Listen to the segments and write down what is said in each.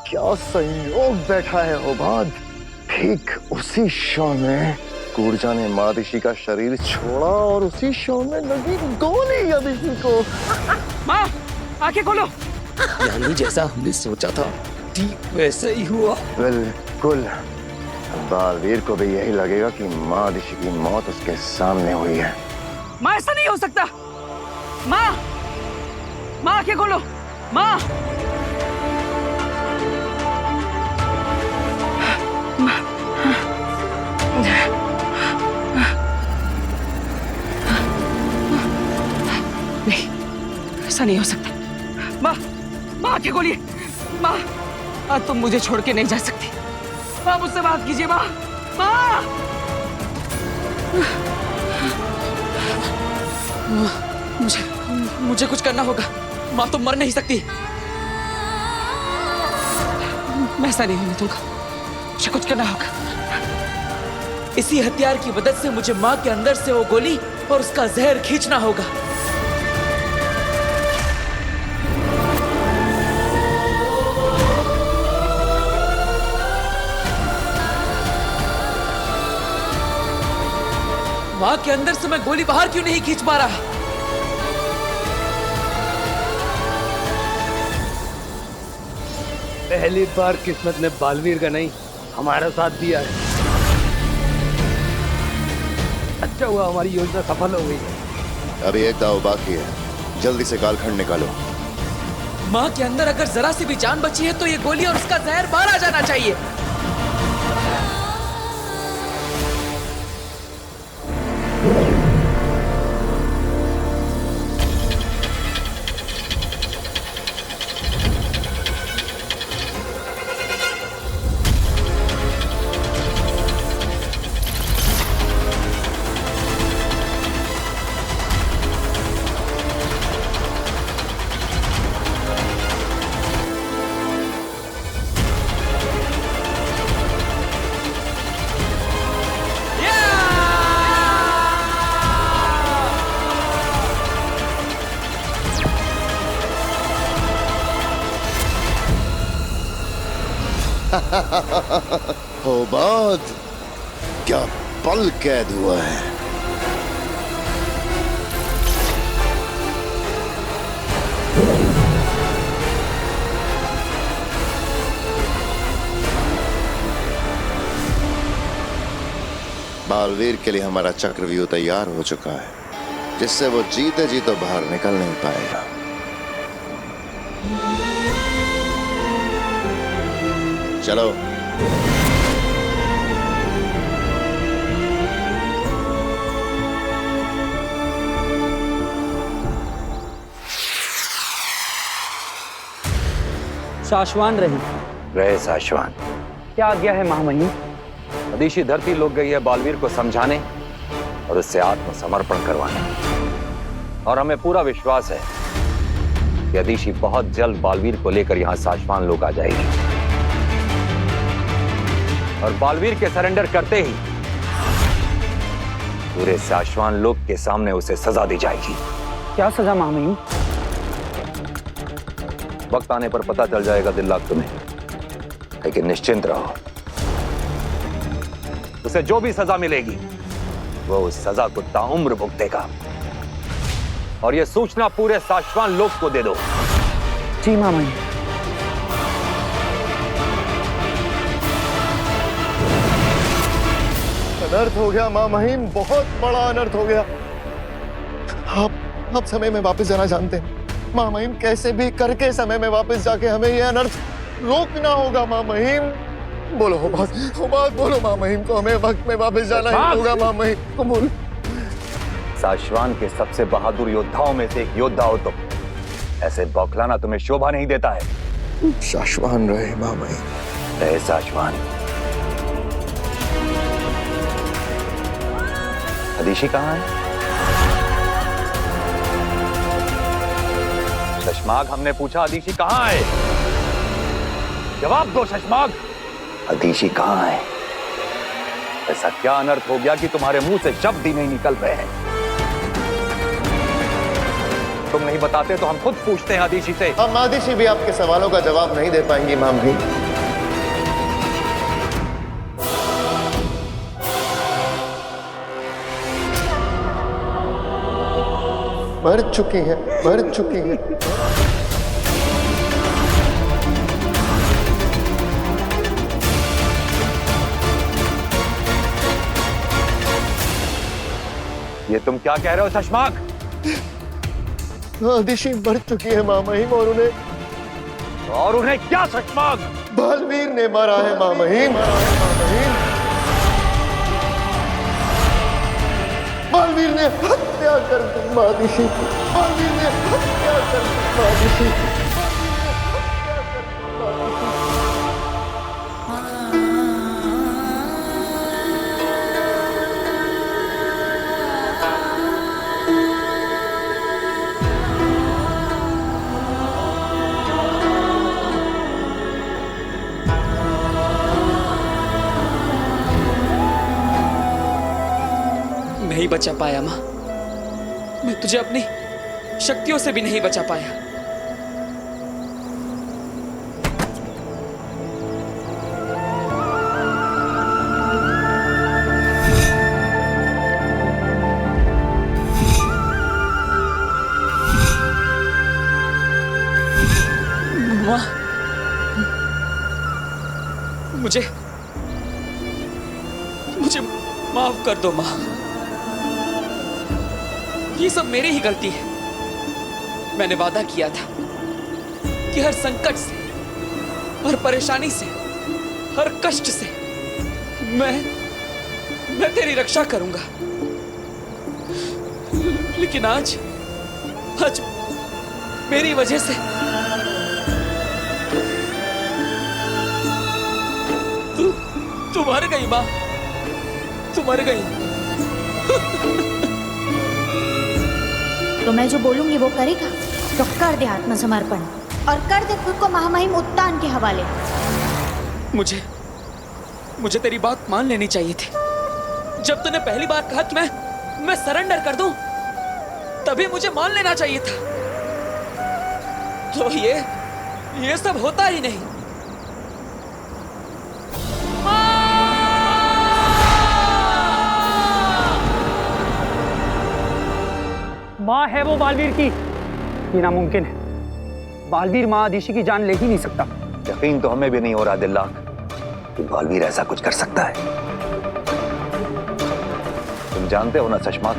क्या संयोग बैठा है ओबाद। ठीक उसी क्षण में कूर्जा ने मादिशी का शरीर छोड़ा और उसी क्षण में लगी गोली अदिति को। माँ, आंखें खोलो। यानी जैसा हमने सोचा था ठीक वैसे ही हुआ। बिल्कुल। बालवीर को भी यही लगेगा कि मादिशी की मौत उसके सामने हुई है। माँ, ऐसा नहीं हो सकता। माँ, माँ आंखें खोलो। माँ, नहीं, ऐसा नहीं हो सकता। माँ, माँ आंखें खोलिए। माँ, आज तुम मुझे छोड़ के नहीं जा सकती। माँ, मुझसे बात कीजिए। माँ, माँ। मुझे कुछ करना होगा। माँ तो मर नहीं सकती। मैं ऐसा नहीं होने दूंगा। मुझे कुछ करना होगा। इसी हथियार की मदद से मुझे माँ के अंदर से वो गोली और उसका जहर खींचना होगा। माँ के अंदर से मैं गोली बाहर क्यों नहीं खींच पा रहा? पहली बार किस्मत ने बालवीर का नहीं हमारा साथ दिया है। अच्छा हुआ हमारी योजना सफल हो गई है। अभी एक दाव बाकी है, जल्दी से कालखंड निकालो। माँ के अंदर अगर जरा सी भी जान बची है तो ये गोली और उसका जहर बाहर आ जाना चाहिए। ओबाद, क्या पल कैद हुआ है। बालवीर के लिए हमारा चक्रव्यूह तैयार हो चुका है, जिससे वो जीते जी तो बाहर निकल नहीं पाएगा। चलो। साशवान रहे साशवान। क्या आज्ञा है महामहिम? अदिशी धरती लोग गई है बालवीर को समझाने और उससे आत्मसमर्पण करवाने, और हमें पूरा विश्वास है कि अदिशी बहुत जल्द बालवीर को लेकर यहां साशवान लोग आ जाएगी और बालवीर के सरेंडर करते ही पूरे साशवान लोग के सामने उसे सजा दी जाएगी। क्या सजा महामहिम? वक्त आने पर पता चल जाएगा दिल्लाक तुम्हें, लेकिन निश्चिंत रहो, उसे जो भी सजा मिलेगी वो उस सजा को ताउम्र भुगतेगा। और यह सूचना पूरे साशवान लोग को दे दो। जी महामहिम। अनर्थ हो गया मां महिम, बहुत बड़ा अनर्थ हो गया। आप समय में वापस जाना जानते हैं मां महिम, कैसे भी करके समय में वापस जाके हमें ये अनर्थ रोकना होगा मां महिम। बोलो बात बोलो मां महिम को, हमें वक्त में वापस जाना ही होगा मां महिम को। बोलो। साशवान के सबसे बहादुर योद्धाओं में से एक योद्धा हो तुम, ऐसे बौखलाना तुम्हें शोभा नहीं देता है। साशवान रहे मां महिम। रहे साशवान। अदिशी कहाँ है? शशमाग, हमने पूछा अदिशी कहाँ है? जवाब दो शशमाग, अदिशी कहाँ है? ऐसा क्या अनर्थ हो गया कि तुम्हारे मुंह से शब्द ही नहीं निकल रहे हैं? तुम नहीं बताते तो हम खुद पूछते हैं आदिशी से। अब आदिशी भी आपके सवालों का जवाब नहीं दे पाएंगी माँ महिम। मर चुकी है, मर चुकी है। ये तुम क्या कह रहे हो शशमाक? आदिशी मर चुकी है माँ महिम, और उन्हें क्या शशमाक? बालवीर ने मारा है माँ महिम। बालवीर ने हत्या कर दी मादिशी की। बालवीर ने हत्या कर दी मादिशी की। नहीं बचा पाया माँ, मैं तुझे अपनी शक्तियों से भी नहीं बचा पाया। माँ, मुझे माफ कर दो माँ। ये सब मेरी ही गलती है। मैंने वादा किया था कि हर संकट से, हर परेशानी से, हर कष्ट से मैं तेरी रक्षा करूंगा। लेकिन आज मेरी वजह से तू मर गई माँ, तू मर गई। तो मैं जो बोलूंगी वो करेगा? तो कर दे आत्मसमर्पण और कर दे खुद को महामहिम उत्तान के हवाले। मुझे तेरी बात मान लेनी चाहिए थी। जब तूने पहली बार कहा कि मैं सरेंडर कर दूं, तभी मुझे मान लेना चाहिए था। तो ये सब होता ही नहीं। माँ है वो बालवीर की, ये नामुमकिन है। बालवीर माँ आदिशी की जान ले ही नहीं सकता। यकीन तो हमें भी नहीं हो रहा दिल्ला कि बालवीर ऐसा कुछ कर सकता है। तुम जानते हो ना शशमाक,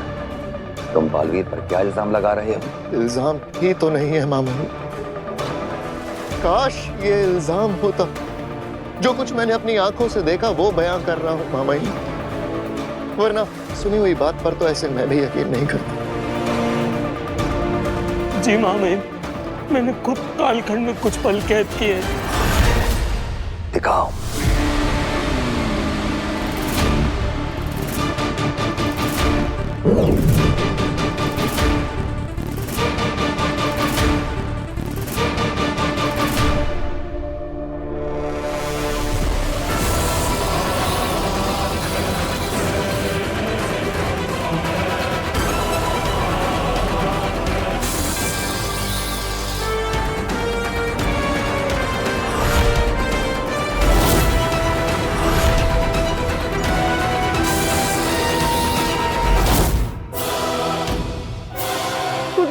तुम बालवीर पर क्या इल्जाम लगा रहे हो? इल्जाम ही तो नहीं है माँ महिम। काश ये इल्जाम होता। जो कुछ मैंने अपनी आंखों से देखा वो बयां कर रहा हूं माँ महिम, वरना सुनी हुई बात पर तो ऐसे मैं भी यकीन नहीं करता। जी माँ महिम, मैंने खुद कालखंड में कुछ पल कैद किए। दिखाओ।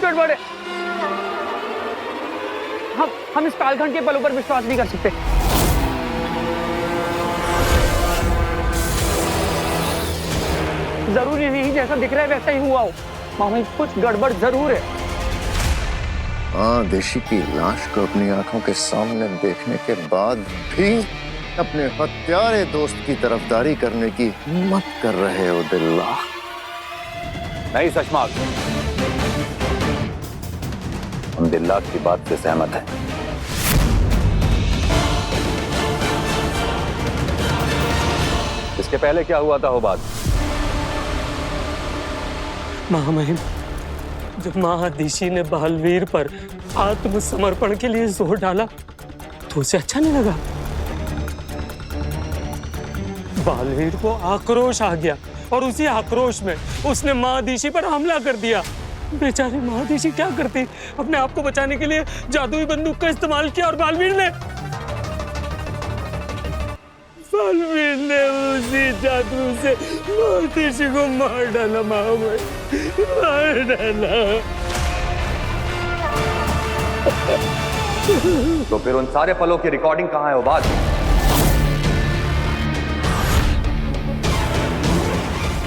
गड़बड़ है। हम इस कालखंड के पलों पर विश्वास नहीं कर सकते। जरूरी नहीं जैसा दिख रहा है वैसा ही हुआ हो। मामा कुछ गड़बड़ जरूर है। आदिशी की लाश को अपनी आंखों के सामने देखने के बाद भी अपने हत्यारे दोस्त की तरफदारी करने की हिम्मत कर रहे हो दिल्ला? नहीं शशमाक, हम दिल्ला की बात से सहमत हैं। इसके पहले क्या हुआ था हो बात? महामहिम, जब महादिशी ने बालवीर पर आत्मसमर्पण के लिए जोर डाला तो उसे अच्छा नहीं लगा। बालवीर को आक्रोश आ गया और उसी आक्रोश में उसने महादिशी पर हमला कर दिया। बेचारी महादेशी क्या करती, अपने आप को बचाने के लिए जादुई बंदूक का इस्तेमाल किया और बालवीर ने उसी जादू से महादेशी को मार डाला। मार डाला। तो फिर उन सारे पलों की रिकॉर्डिंग कहाँ है उबाद?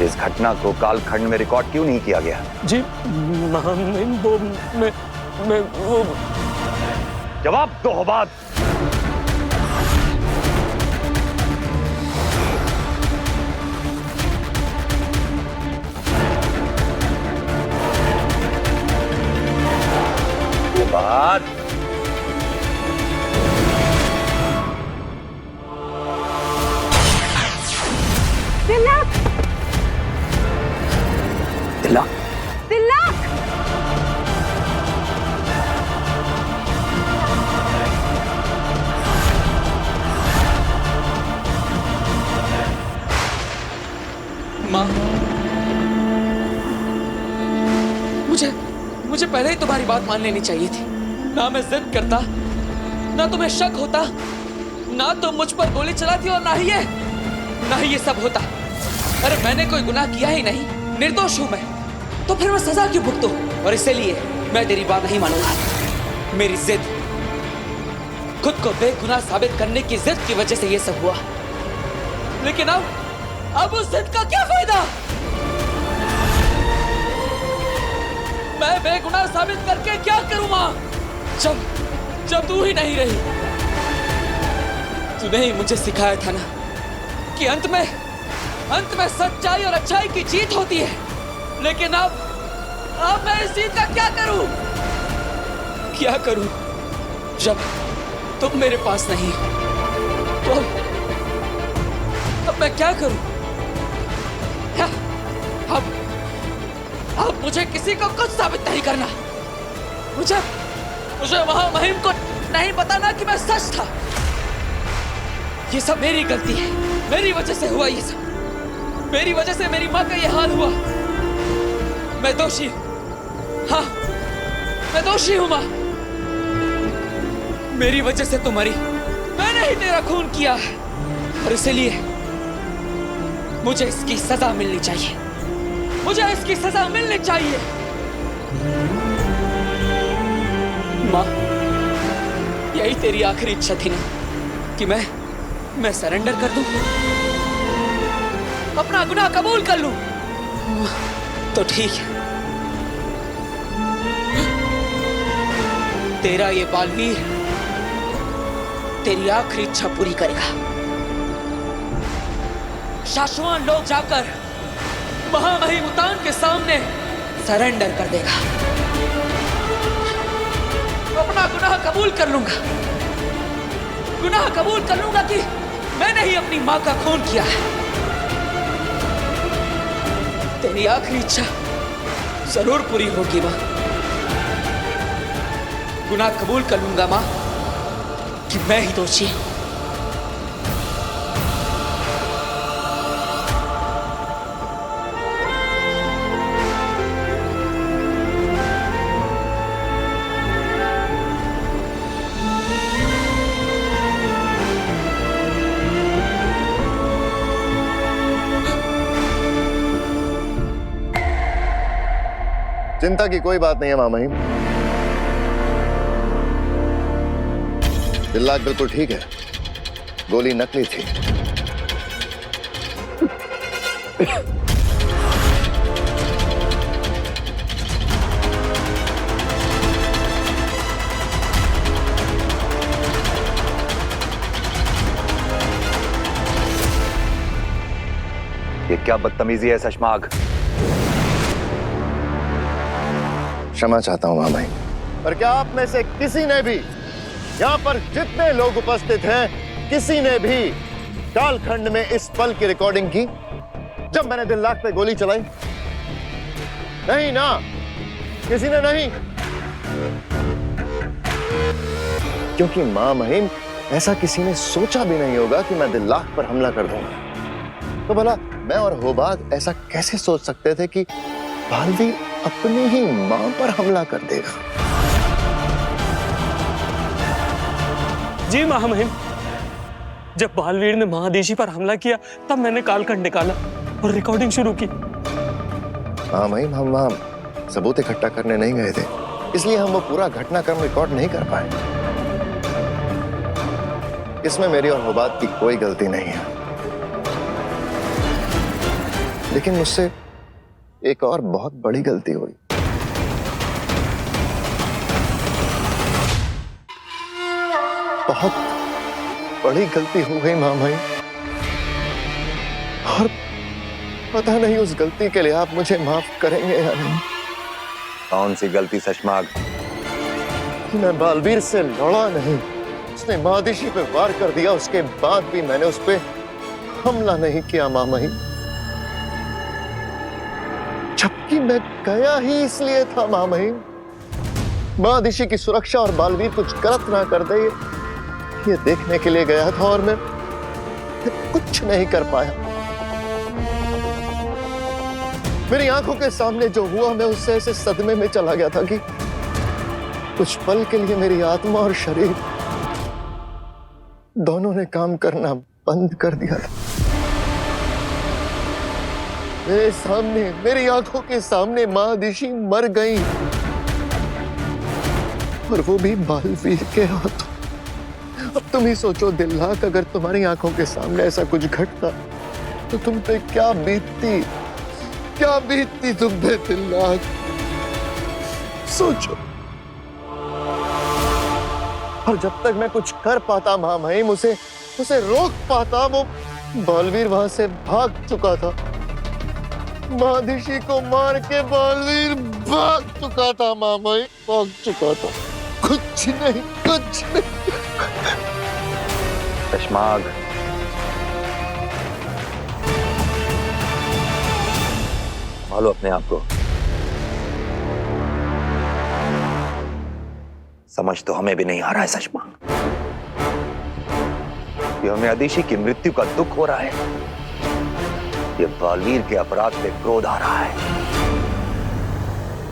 इस घटना को कालखंड में रिकॉर्ड क्यों नहीं किया गया? जी महामहिम, वो जवाब दो उबाद। उबाद, तिलक, तिलक, तिलक। माँ, मुझे पहले ही तुम्हारी बात मान लेनी चाहिए थी। ना मैं जिद करता, ना तुम्हें शक होता, ना तुम मुझ पर गोली चलाती और ना ही ये सब होता। अरे मैंने कोई गुनाह किया ही नहीं, निर्दोष हूं मैं, तो फिर मैं सजा क्यों भुगतूं? और इसलिए मैं तेरी बात नहीं मानूंगा। मेरी जिद, खुद को बेगुनाह साबित करने की जिद की वजह से ये सब हुआ। लेकिन अब उस जिद का क्या फायदा? मैं बेगुनाह साबित करके क्या करूं मां? जब तू ही नहीं रही। तूने ही मुझे सिखाया था ना कि अंत में सच्चाई और अच्छाई की जीत होती है। लेकिन अब मैं इस जीत का क्या करूं? जब तुम मेरे पास नहीं तो अब मैं क्या करूं? अब मुझे किसी को कुछ साबित नहीं करना। मुझे महामहिम को नहीं बताना कि मैं सच था। ये सब मेरी गलती है, मेरी वजह से हुआ ये सब। मेरी वजह से मेरी माँ का ये हाल हुआ। मैं दोषी, हाँ मैं दोषी हूँ माँ। मेरी वजह से तुम मरी, मैंने ही तेरा खून किया है और इसलिए मुझे इसकी सजा मिलनी चाहिए। मुझे इसकी सजा मिलनी चाहिए। माँ, यही तेरी आखिरी इच्छा थी ना कि मैं सरेंडर कर दूं, अपना गुनाह कबूल कर लूं? तो ठीक है, तेरा ये बालवीर तेरी आखिरी इच्छा पूरी करेगा। शाश्वान लोग जाकर महामहिम उतान के सामने सरेंडर कर देगा। अपना गुनाह कबूल कर लूंगा। गुनाह कबूल कर लूंगा कि मैंने ही अपनी मां का खून किया है। तेरी आखिरी इच्छा जरूर पूरी होगी मां। गुनाह कबूल कर लूंगा मां कि मैं ही दोषी हूं। चिंता की कोई बात नहीं है महामहिम। तिलक बिल्कुल ठीक है, गोली नकली थी। ये क्या बदतमीजी है शशमाग? क्षमा चाहता हूं महामहिम, पर क्या आप में से किसी ने भी, यहाँ पर जितने लोग उपस्थित हैं, किसी ने भी कालखंड में इस पल की रिकॉर्डिंग की जब मैंने दिल्लाक पे गोली चलाई? नहीं ना, किसी ने नहीं। क्योंकि महामहिम, ऐसा किसी ने सोचा भी नहीं होगा कि मैं दिल्लाक पर हमला कर दूंगा। तो भला मैं और होबाद ऐसा कैसे सोच सकते थे कि बालवीर अपनी ही मां पर हमला कर देगा। जी महामहिम, जब बालवीर ने महादेशी पर हमला किया तब मैंने कालखंड निकाला और रिकॉर्डिंग शुरू की। महामहिम, हम वहां सबूत इकट्ठा करने नहीं गए थे, इसलिए हम वो पूरा घटनाक्रम रिकॉर्ड नहीं कर पाए। इसमें मेरी और हुबात की कोई गलती नहीं है, लेकिन मुझसे एक और बहुत बड़ी गलती हुई। बहुत बड़ी गलती हो गई महामहिम, और पता नहीं उस गलती के लिए आप मुझे माफ करेंगे या नहीं। कौन सी गलती शशमाग? मैं बालवीर से लड़ा नहीं, उसने महादिशी पे वार कर दिया, उसके बाद भी मैंने उस पे हमला नहीं किया महामहिम, जबकि मैं गया ही इसलिए था महामहिम, महादिशी की सुरक्षा और बालवीर कुछ गलत ना कर दे ये देखने के लिए गया था, और मैं कुछ नहीं कर पाया। मेरी आंखों के सामने जो हुआ, मैं उससे ऐसे सदमे में चला गया था कि कुछ पल के लिए मेरी आत्मा और शरीर दोनों ने काम करना बंद कर दिया था। मेरे सामने, मेरी आंखों के सामने महादिशी मर गई, और वो भी बालवीर के हाथों। अब तुम ही सोचो दिलनाक, अगर तुम्हारी आंखों के सामने ऐसा कुछ घटता तो तुम पे क्या बीतती, क्या बीतती तुम पे दिलनाक। सोचो। और जब तक मैं कुछ कर पाता महामहिम, उसे रोक पाता, वो बालवीर वहां से भाग चुका था। महादिशी को मार के बालवीर भाग चुका था महामहिम, भाग चुका था। कुछ नहीं, कुछ नहीं। शशमाग, संभालो अपने आप को। समझ तो हमें भी नहीं आ रहा है शशमाग, ये हमें अदिशी की मृत्यु का दुख हो रहा है, ये बालवीर के अपराध पे क्रोध आ रहा है।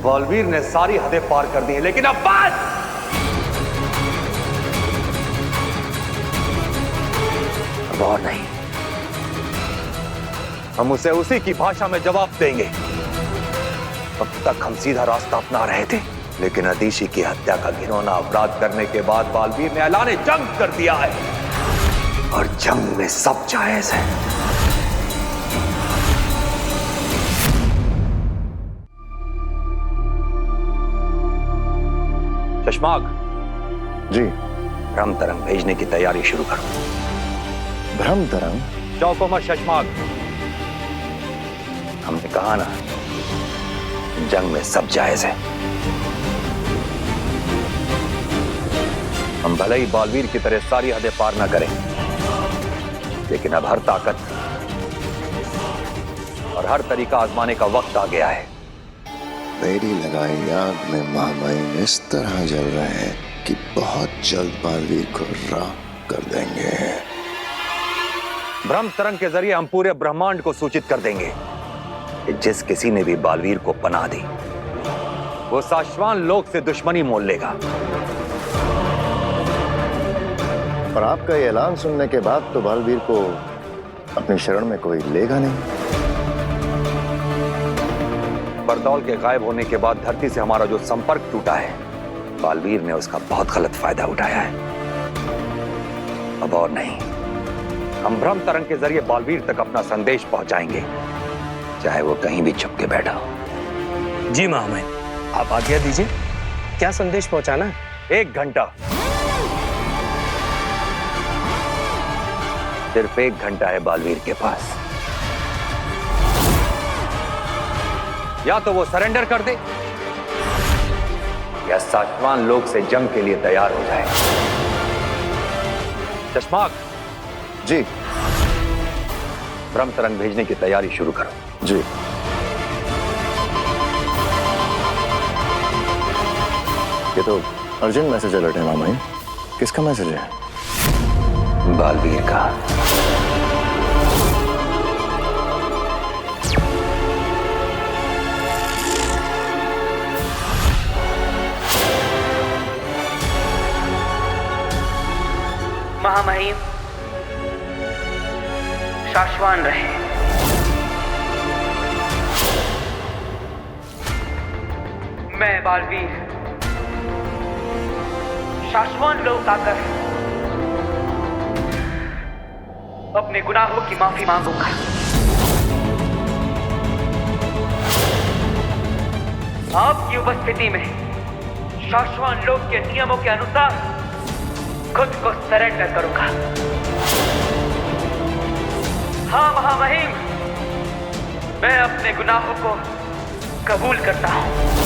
बालवीर ने सारी हदें पार कर दी है, लेकिन अब बात अब और नहीं। हम उसे उसी की भाषा में जवाब देंगे। अब तक हम सीधा रास्ता अपना रहे थे, लेकिन अदिशी की हत्या का घिनौना अपराध करने के बाद बालवीर ने ऐलान जंग कर दिया है, और जंग में सब जायज है। शशमाग जी। भ्रम तरंग भेजने की तैयारी शुरू करो। भ्रम तरंग? चौको मत शशमाग, हमने कहा ना, जंग में सब जायज है। हम भले ही बालवीर की तरह सारी हदें पार ना करें, लेकिन अब हर ताकत और हर तरीका आजमाने का वक्त आ गया है। मेरी लगाई आग में महामहिम इस तरह जल रहे हैं कि बहुत जल्द बालवीर को राख कर देंगे। भ्रम तरंग के जरिए हम पूरे ब्रह्मांड को सूचित कर देंगे कि जिस किसी ने भी बालवीर को पनाह दी, वो साश्वान लोक से दुश्मनी मोल लेगा। और आपका ये ऐलान सुनने के बाद तो बालवीर को अपनी शरण में कोई लेगा नहीं। बरदौल के गायब होने के बाद धरती से हमारा जो संपर्क टूटा है, बालवीर ने उसका बहुत गलत फायदा उठाया है। अब और नहीं, हम भ्रम तरंग के जरिए बालवीर तक अपना संदेश पहुंचाएंगे, चाहे वो कहीं भी छुप के बैठा हो। जी महामहिम, आप आज्ञा दीजिए, क्या संदेश पहुंचाना है? 1 घंटा, सिर्फ 1 घंटा है बालवीर के पास। या तो वो सरेंडर कर दे, या सातवां लोक से जंग के लिए तैयार हो जाए। चश्माक जी। भ्रम तरंग भेजने की तैयारी शुरू करो। जी। ये तो अर्जेंट मैसेज अलर्ट है मामा। किसका मैसेज है? बालवीर का। महामहिम शाश्वान रहे। मैं बालवीर शाश्वान लोक आकर अपने गुनाहों की माफी मांगूंगा। आपकी उपस्थिति में शाश्वान लोक के नियमों के अनुसार खुद को सरेंडर करूंगा। हाँ महामहिम, मैं अपने गुनाहों को कबूल करता हूं।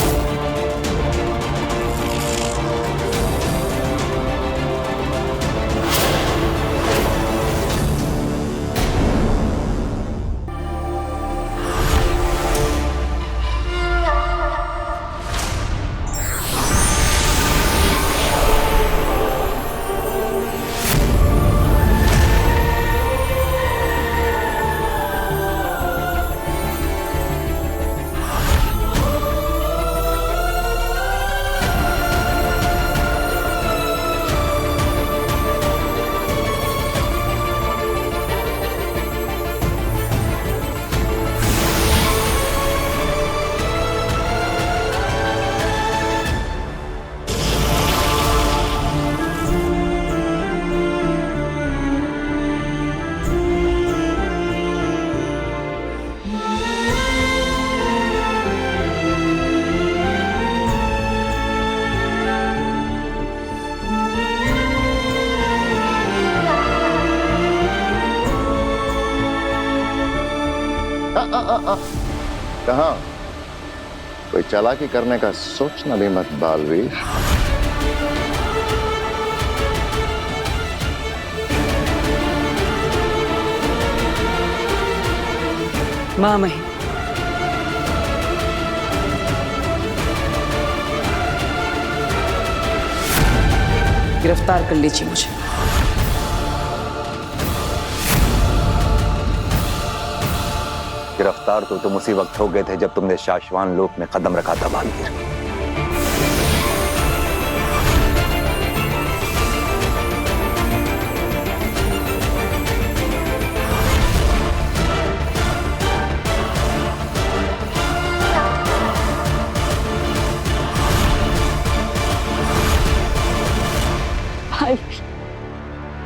कहाँ? कोई चालाकी करने का सोचना भी मत बालवीर। महामहिम, गिरफ्तार कर लीजिए मुझे। गिरफ्तार तो तुम उसी वक्त हो गए थे जब तुमने शाश्वान लोक में कदम रखा था बालवीर।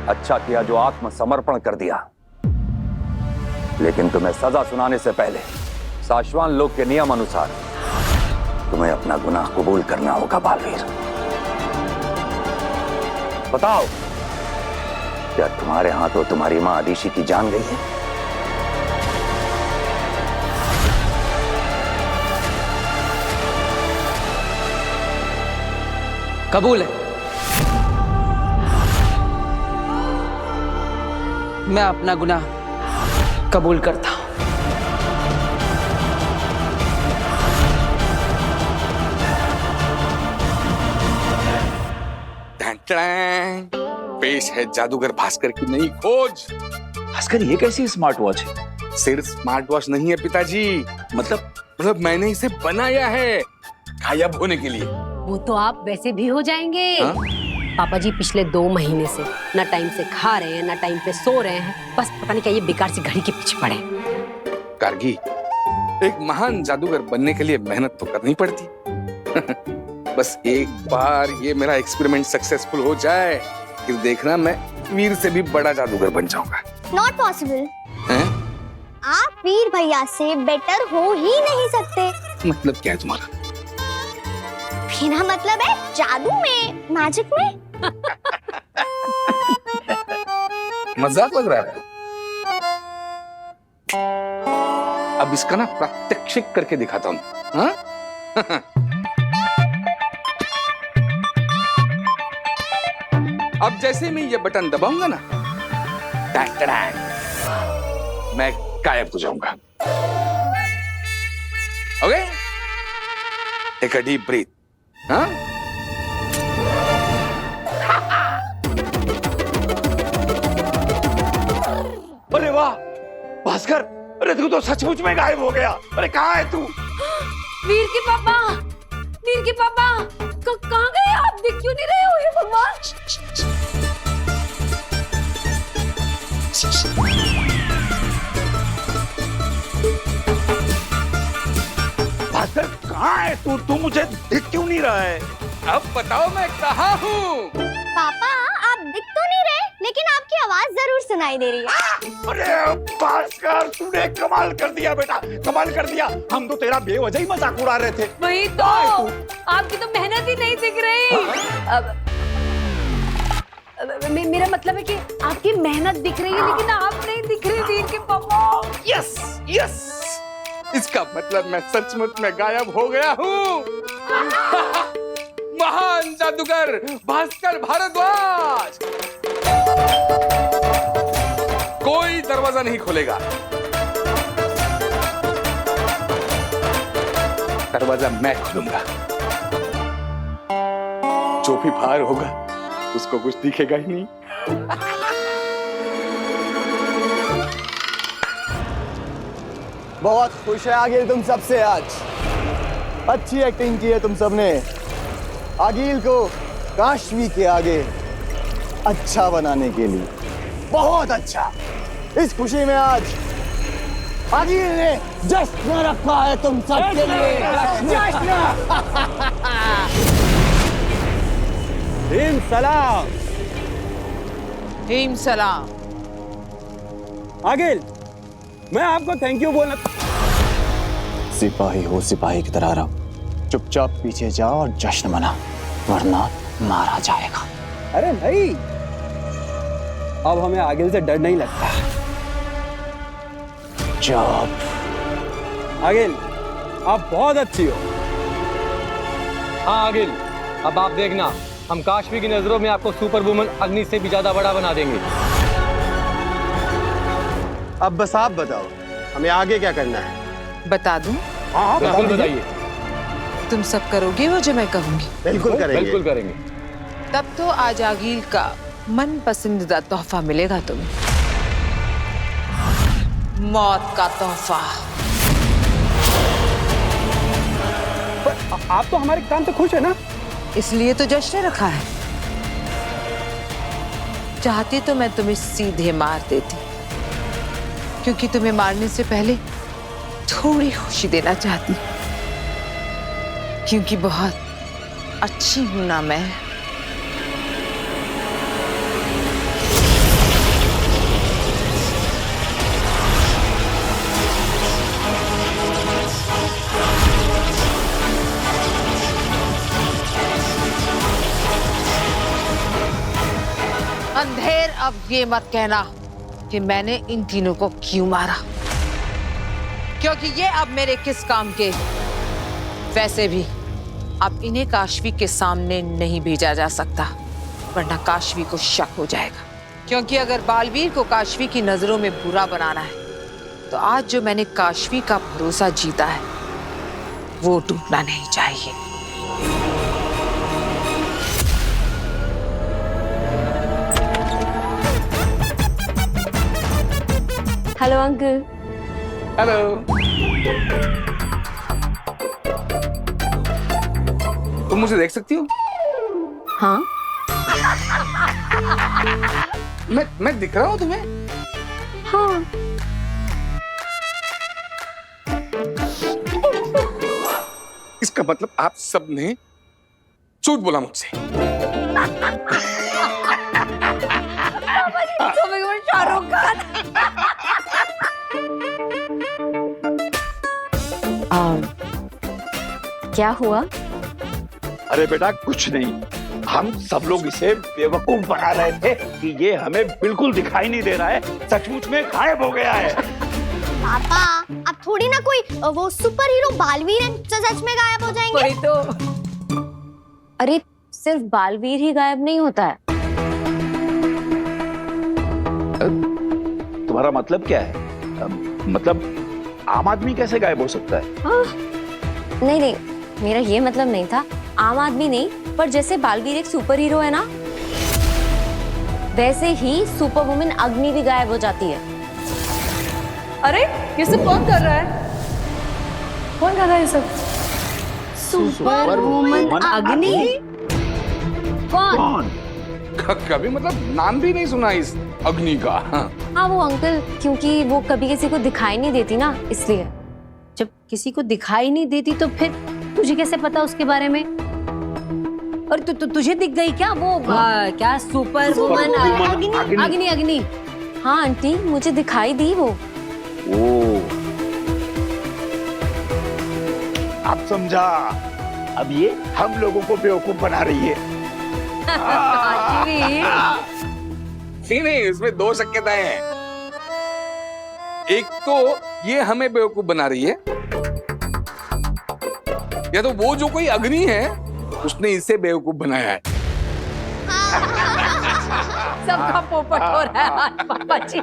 अच्छा किया जो आत्मसमर्पण कर दिया, लेकिन तुम्हें सजा सुनाने से पहले शाश्वान लोक के नियम अनुसार तुम्हें अपना गुनाह कबूल करना होगा बालवीर। बताओ, क्या तुम्हारे हाथों तुम्हारी मां आदिशी की जान गई है? कबूल है। मैं अपना गुनाह कबूल करता हूं। पेश है जादूगर भास्कर की नई खोज। भास्कर, ये कैसी स्मार्ट वॉच है? सिर्फ स्मार्ट वॉच नहीं है पिताजी, मतलब मैंने इसे बनाया है गायब होने के लिए। वो तो आप वैसे भी हो जाएंगे। हा? पापा जी पिछले 2 महीने से ना टाइम से खा रहे हैं, ना टाइम पे सो रहे हैं। बस पता नहीं क्या ये बेकार सी घड़ी के पीछे पड़े। गार्गी, एक महान जादूगर बनने के लिए मेहनत तो करनी पड़ती। बस एक बार ये मेरा एक्सपेरिमेंट सक्सेसफुल हो जाए, फिर देखना मैं वीर से भी बड़ा जादूगर बन जाऊंगा। Not possible. आप वीर भैया से बेटर हो ही नहीं सकते। मतलब क्या है तुम्हारा? बिना मतलब है जादू में, मैजिक में। मजाक लग रहा है? अब इसका ना प्रात्यक्षिक करके दिखाता हूं। हाँ? अब जैसे मैं ये बटन दबाऊंगा ना, मैं गायब हो जाऊंगा। Okay? Take a deep breath. हाँ? अरे वाह भास्कर, अरे तू तो सचमुच में गायब हो गया। अरे कहाँ है तू? वीर के पापा, कहाँ गए आप? दिख क्यों नहीं रहे हो? हे भगवान! है तू मुझे दिख क्यों नहीं रहा है? अब बताओ मैं कहाँ हूँ? पापा आप दिख तो नहीं रहे, लेकिन आपकी आवाज जरूर सुनाई दे रही है। अरे भास्कर, तूने कमाल कर दिया बेटा, कमाल कर दिया। हम तो तेरा बेवजह ही मजाक उड़ा रहे थे। वही तो, आपकी तो मेहनत ही नहीं दिख रही। मेरा मतलब है कि आपकी मेहनत दिख रही है, लेकिन आप नहीं दिख रहे वीर के पापा। यस यस, इसका मतलब मैं सचमुच में गायब हो गया हूँ। महान जादूगर भास्कर भारद्वाज, कोई दरवाजा नहीं खोलेगा। दरवाजा मैं खोलूंगा। जो भी बाहर होगा उसको कुछ दिखेगा ही नहीं। बहुत खुश है आगिल तुम सबसे आज। अच्छी एक्टिंग की है तुम सबने। आगिल को काशवी के आगे अच्छा बनाने के लिए बहुत अच्छा। इस खुशी में आज आगिल ने जश्न रखा है तुम सबके लिए। जश्न। सलाम। हिम सलाम। आगिल, मैं आपको थैंक यू बोलना। सिपाही हो सिपाही की तरह रहो, चुपचाप पीछे जाओ और जश्न मना, वरना मारा जाएगा। अरे नहीं, अब हमें आगिल से डर नहीं लगता। चुप। आगिल, आप बहुत अच्छी हो। हाँ आगिल, अब आप देखना, हम काशवी की नजरों में आपको सुपर वुमन अग्नि से भी ज्यादा बड़ा बना देंगे। अब बस आप बताओ, हमें आगे क्या करना है? बता दूं? हाँ बिल्कुल बताइए। तुम सब करोगे वो जो मैं कहूंगी? बिल्कुल करेंगे। बिल्कुल करेंगे। तब तो आज आगिल का मन पसंदीदा तोहफा मिलेगा तुम्हें। मौत का तोहफा। पर आप तो हमारे काम से खुश है ना? इसलिए तो जश्न रखा है। चाहती तो मैं तुम्हें सीधे मार देती, क्योंकि तुम्हें मारने से पहले थोड़ी खुशी देना चाहती, क्योंकि बहुत अच्छी हूं ना मैं। अंधेर, अब ये मत कहना कि मैंने इन तीनों को क्यों मारा, क्योंकि ये अब मेरे किस काम के। वैसे भी अब इन्हें काशवी के सामने नहीं भेजा जा सकता, वरना काशवी को शक हो जाएगा। क्योंकि अगर बालवीर को काशवी की नजरों में बुरा बनाना है, तो आज जो मैंने काशवी का भरोसा जीता है वो टूटना नहीं चाहिए। Hello uncle. हेलो। तुम मुझे देख सकती हो? हाँ। मैं दिख रहा हूँ तुम्हें? हाँ। इसका मतलब आप सबने झूठ बोला मुझसे। शाहरुख खान। क्या हुआ? अरे बेटा कुछ नहीं, हम सब लोग इसे बेवकूफ बना रहे थे कि ये हमें बिल्कुल दिखाई नहीं दे रहा है, सचमुच में गायब हो गया है। पापा अब थोड़ी ना कोई वो सुपर हीरो बालवीर है जो सच में गायब हो जाएंगे। वही तो। अरे सिर्फ बालवीर ही गायब नहीं होता है। तुम्हारा मतलब क्या है? मतलब आम आदमी कैसे गायब हो सकता है? नहीं नहीं, मेरा ये मतलब नहीं था। आम आदमी नहीं, पर जैसे बालवीर एक सुपर हीरो है ना, वैसे ही सुपर वुमन अग्नि भी गायब हो जाती है। अरे ये सब कौन कर रहा है? कौन कर रहा है ये सब? सुपर वुमन अग्नि? कौन? कभी मतलब नाम भी नहीं सुना इस अग्नि का। हाँ वो अंकल, क्योंकि वो कभी किसी को दिखाई नहीं देती ना, इसलिए। जब किसी को दिखाई नहीं देती तो फिर तुझे कैसे पता उसके बारे में? और तुझे दिख गई क्या वो क्या सुपर वुमन अग्नि? अग्नि हाँ आंटी, मुझे दिखाई दी वो। अब समझा, अब ये हम लोगों को बेवकूफ बना रही है। नहीं, इसमें दो शक्यताएं हैं। एक तो ये हमें बेवकूफ बना रही है, या तो वो जो कोई अग्नि है उसने इसे बेवकूफ बनाया है। सबका पोपट हो रहा है आज पापा जी।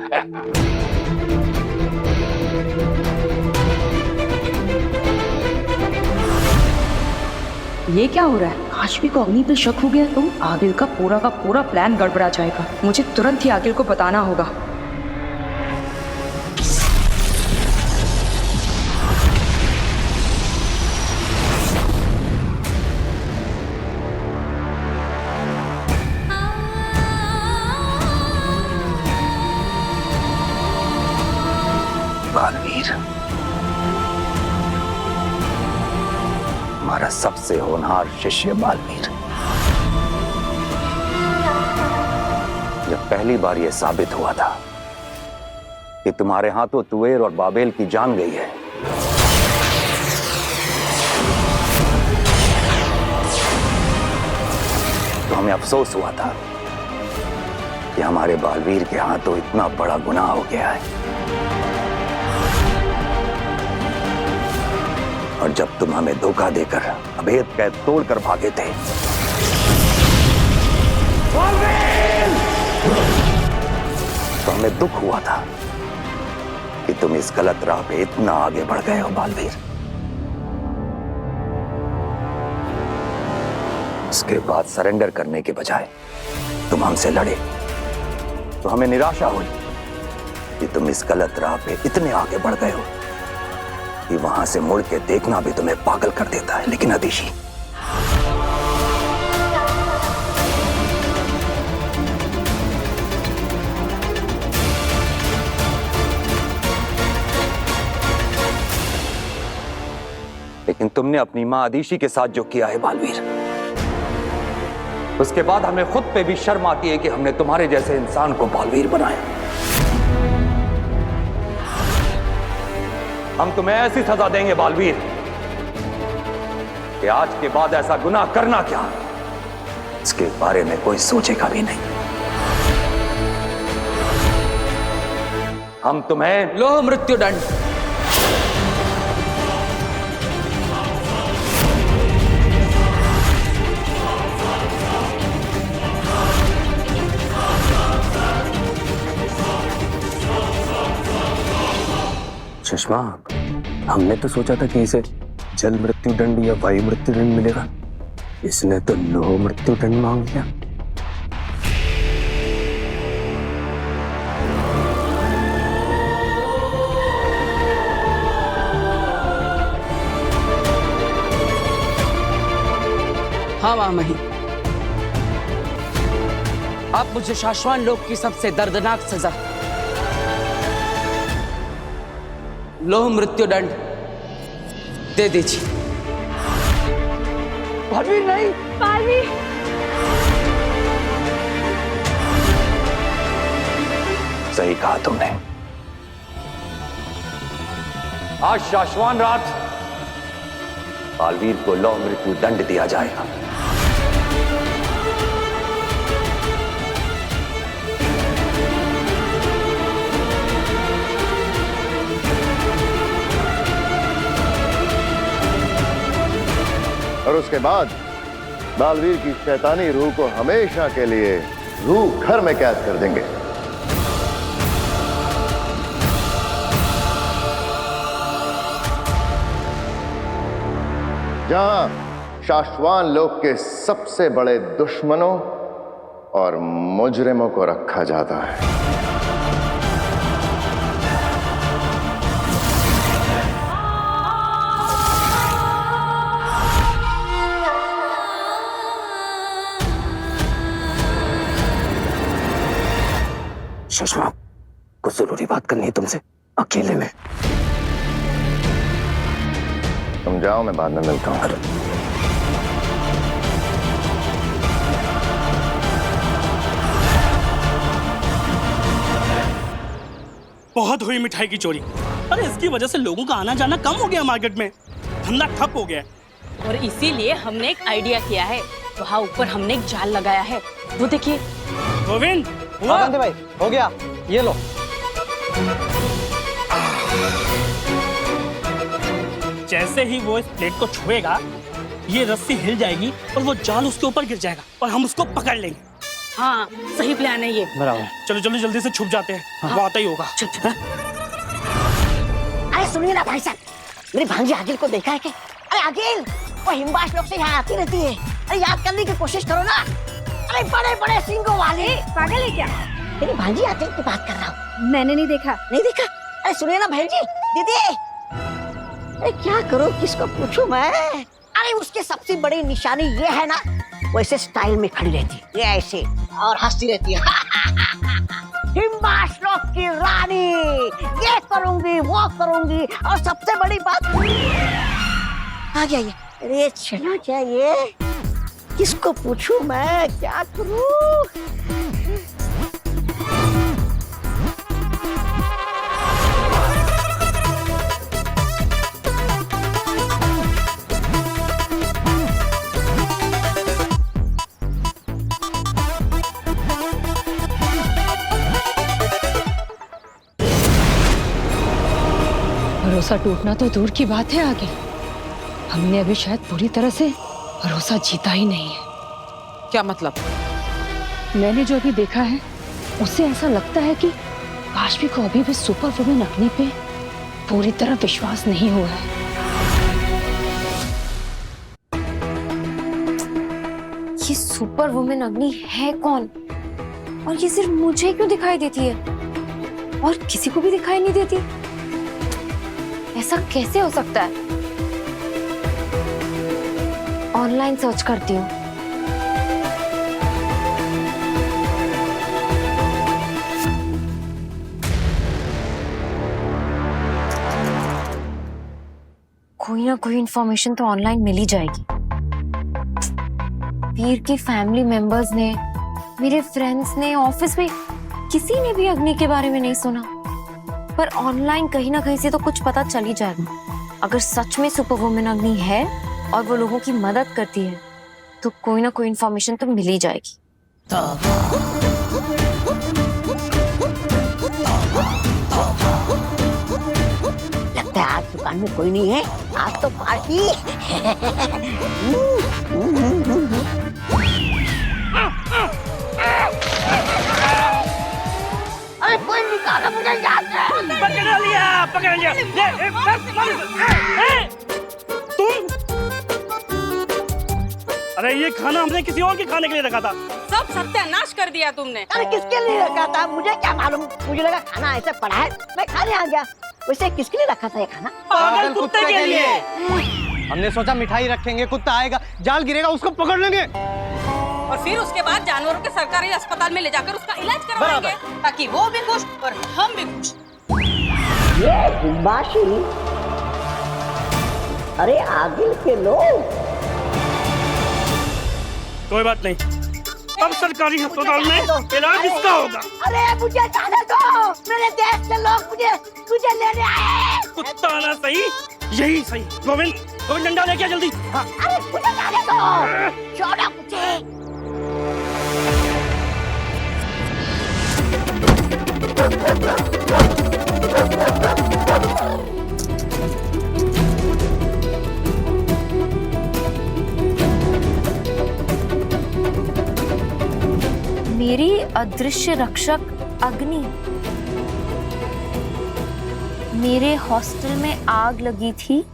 ये क्या हो रहा है? काशवी को अग्नि पे शक हो गया तो आगिल का पूरा प्लान गड़बड़ा जाएगा। मुझे तुरंत ही आगिल को बताना होगा। बालवीर, हमारा सबसे होनहार शिष्य बालवीर, जब पहली बार यह साबित हुआ था कि तुम्हारे हाथों तुवेर और बाबेल की जान गई है, तो हमें अफसोस हुआ था कि हमारे बालवीर के हाथों इतना बड़ा गुनाह हो गया है। और जब तुम हमें धोखा देकर अभेद कैद तोड़कर भागे थे, तो हमें दुख हुआ था कि तुम इस गलत राह पे इतना आगे बढ़ गए हो बालवीर। उसके बाद सरेंडर करने के बजाय तुम हमसे लड़े, तो हमें निराशा हुई कि तुम इस गलत राह पे इतने आगे बढ़ गए हो कि वहां से मुड़ के देखना भी तुम्हें पागल कर देता है। लेकिन अदिशी, लेकिन तुमने अपनी मां अदिशी के साथ जो किया है बालवीर, उसके बाद हमें खुद पे भी शर्म आती है कि हमने तुम्हारे जैसे इंसान को बालवीर बनाया। हम तुम्हें ऐसी सजा देंगे बालवीर कि आज के बाद ऐसा गुनाह करना क्या, इसके बारे में कोई सोचेगा भी नहीं। हम तुम्हें लो मृत्युदंड। सुषमा, हमने तो सोचा था कि इसे जल मृत्यु दंड या वायु मृत्यु दंड मिलेगा, इसने तो लोह मृत्यु दंड मांग लिया। हाँ महामहिम, आप मुझे शाश्वान लोक की सबसे दर्दनाक सजा लोह मृत्यु दंड दे दीजिए। बालवीर नहीं, बालवीर सही कहा तुमने। आज शाश्वान रात बालवीर को लौह मृत्यु दंड दिया जाएगा। और उसके बाद बालवीर की शैतानी रूह को हमेशा के लिए रूह घर में कैद कर देंगे। जहां शाश्वान लोक के सबसे बड़े दुश्मनों और मुजरिमों को रखा जाता है। सुषमा, कुछ जरूरी बात करनी है तुमसे, अकेले में। तुम जाओ, मैं बाद में मिलता हूँ। बहुत हुई मिठाई की चोरी। अरे इसकी वजह से लोगों का आना जाना कम हो गया मार्केट में, धंधा ठप हो गया। और इसीलिए हमने एक आइडिया किया है, वहाँ ऊपर हमने एक जाल लगाया है, वो देखिए। गोविंद, भाई हो गया, ये लो। जैसे ही वो इस प्लेट को छुएगा, ये रस्सी हिल जाएगी और वो जाल उसके ऊपर गिर जाएगा और हम उसको पकड़ लेंगे। हाँ, सही प्लान है ये। बराबर। चलो जल्दी जल्दी से छुप जाते हैं, वो आता ही होगा। अरे सुनिए ना भाई साहब, मेरी भांजी आगिल को देखा है क्या? अरे आगिल, वो हिमबाश लोग से यहाँ आती रहती है। अरे याद करने की कोशिश करो ना। अरे बड़े बड़े सिंगों वाले। पागल है क्या? मेरी भांजी आगिल की बात कर रहा हूँ। मैंने नहीं देखा। नहीं देखा? अरे सुनिए ना बहन जी, दीदी। अरे क्या करूँ, किसको पूछूं मैं? अरे उसकी सबसे बड़ी निशानी ये है ना, वो ऐसे स्टाइल में खड़ी रहती है, ये ऐसे और हंसती रहती है। हिमबाश लोग की रानी, ये करूंगी वो करूंगी, और सबसे बड़ी बात आ गया ये। अरे चला क्या ये, किसको पूछूं मैं, क्या करूं? भरोसा टूटना तो दूर की बात है आगे, हमने अभी शायद पूरी तरह से भरोसा जीता ही नहीं है। क्या मतलब? मैंने जो अभी देखा है उससे ऐसा लगता है कि काशवी को अभी भी सुपर वुमन अग्नि पे पूरी तरह विश्वास नहीं हुआ है। ये सुपर वुमन अग्नि है कौन? और ये सिर्फ मुझे क्यों दिखाई देती है और किसी को भी दिखाई नहीं देती? ऐसा कैसे हो सकता है? ऑनलाइन सर्च करती हूँ। कोई ना कोई इंफॉर्मेशन तो ऑनलाइन मिल ही जाएगी। वीर की फैमिली मेंबर्स ने, मेरे फ्रेंड्स ने, ऑफिस में किसी ने भी अग्नि के बारे में नहीं सुना, पर ऑनलाइन कहीं ना कहीं से तो कुछ पता चल ही जाएगा। अगर सच में सुपर वुमन अग्नि है और वो लोगों की मदद करती है तो कोई ना कोई इंफॉर्मेशन तो मिल ही जाएगी। लगता है आज दुकान में कोई नहीं है, आज तो पार्टी। अरे कोई निकाला मुझे याद है। पकड़ लिया, पकड़ लिया। तुम? अरे ये खाना हमने किसी और के खाने के लिए रखा था। सब सत्यानाश कर दिया तुमने। अरे किसके लिए रखा था मुझे क्या मालूम, मुझे लगा खाना ऐसे पड़ा है, मैं खाने आ गया। वैसे किसके लिए रखा था ये खाना? पागल कुत्ते के लिए। हमने सोचा मिठाई रखेंगे, कुत्ता आएगा, जाल गिरेगा, उसको पकड़ लेंगे और फिर उसके बाद जानवरों के सरकारी अस्पताल में ले जाकर उसका इलाज करवाएंगे, ताकि वो भी खुश और हम भी खुश। ये हिमबाशी, अरे आगिल के लोग। कोई बात नहीं, अब सरकारी अस्पताल में इलाज इसका होगा। अरे मुझे जाने दो, मेरे देश के लोग मुझे लेने आए। कुत्ता आना सही, यही सही। गोविंद, गोविंद डंडा लेके आ जल्दी। हाँ। अरे मुझे जाने दो, छोड़ो मुझे। मेरी अदृश्य रक्षक अग्नि। मेरे हॉस्टल में आग लगी थी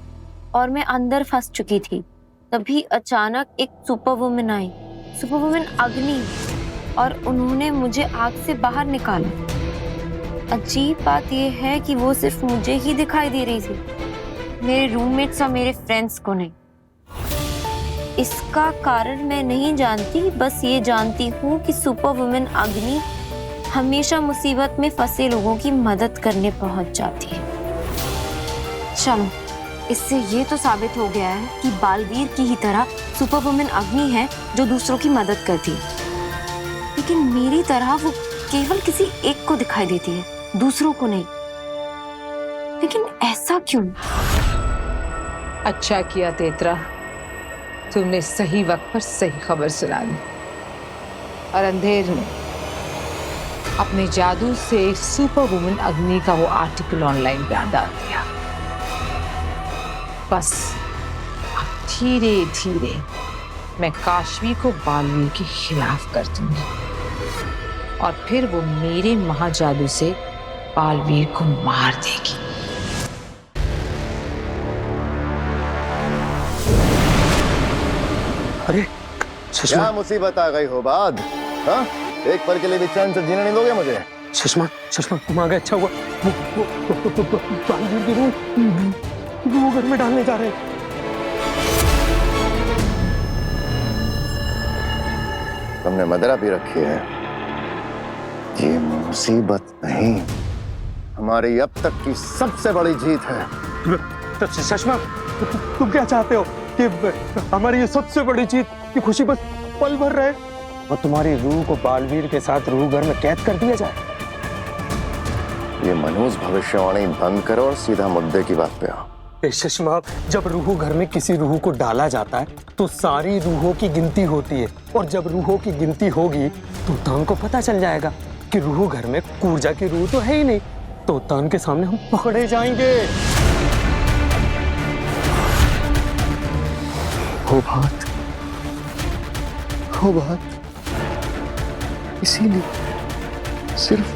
और मैं अंदर फंस चुकी थी। तभी अचानक एक super woman I, super woman अग्नि, और उन्होंने मुझे आग से बाहर निकाला। अजीब बात यह है कि वो सिर्फ मुझे ही दिखाई दे रही थी, मेरे रूममेट्स और मेरे फ्रेंड्स को नहीं। इसका कारण मैं नहीं जानती, बस ये जानती हूँ कि सुपर वुमन अग्नि हमेशा मुसीबत में फंसे लोगों की मदद करने पहुंच जाती है। चलो इससे ये तो साबित हो गया है कि बालवीर की ही तरह सुपर वुमेन अग्नि है जो दूसरों की मदद करती है, लेकिन मेरी तरह वो केवल किसी एक को दिखाई देती है, दूसरों को नहीं। लेकिन ऐसा क्यों? अच्छा किया तेतरा, तुमने सही वक्त पर सही खबर सुना दी और अंधेर में अपने जादू से सुपर वुमन अग्नि का वो आर्टिकल ऑनलाइन पे डाल दिया। बस अब धीरे धीरे मैं काशवी को बालवीर के खिलाफ कर दूंगी और फिर वो मेरे महाजादू से बालवीर को मार देगी। अरे क्या मुसीबत आ गई हो बाद? हाँ? एक पल के लिए भी चैन से जीने नहीं दोगे मुझे? सुषमा, सुषमा तुम आ गए, अच्छा हुआ। बालवीर की रूह वो घर में डालने जा रहे हैं। तुमने मदरा भी रखी है। ये मुसीबत नहीं, हमारी अब तक की सबसे बड़ी जीत है। सुषमा, तुम क्या चाहते हो कि हमारी ये सबसे बड़ी जीत की खुशी बस पल भर रहे और तुम्हारी रूह को बालवीर के साथ रूह घर में कैद कर दिया जाए? ये मनहूस भविष्यवाणी बंद करो और सीधा मुद्दे की बात पे आओ। सुषमा, जब रूह घर में किसी रूह को डाला जाता है तो सारी रूहों की गिनती होती है, और जब रूहों की गिनती होगी तो तान को पता चल जाएगा कि रूह घर में कूर्जा की रूह तो है ही नहीं, तो तान के सामने हम पकड़े जाएंगे। हो बात, हो बात। इसीलिए, सिर्फ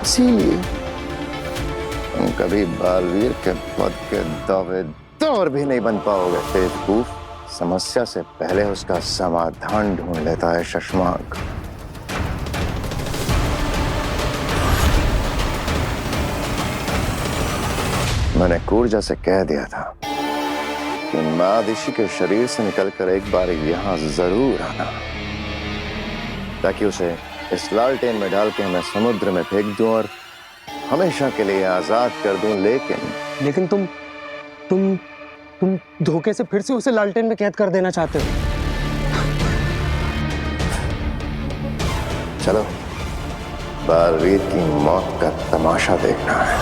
इसीलिए तुम कभी बालवीर के पद के दावेदार भी नहीं बन पाओगे। बेवकूफ, समस्या से पहले उसका समाधान ढूंढ लेता है शशमांक। मैंने कूर्जा से कह दिया था कि महादिशी के शरीर से निकलकर एक बार यहाँ जरूर आना, ताकि उसे इस लालटेन में डाल के मैं समुद्र में फेंक दूं और हमेशा के लिए आजाद कर दूं। लेकिन तुम धोखे से फिर से उसे लालटेन में कैद कर देना चाहते हो? चलो, बालवीर की मौत का तमाशा देखना है।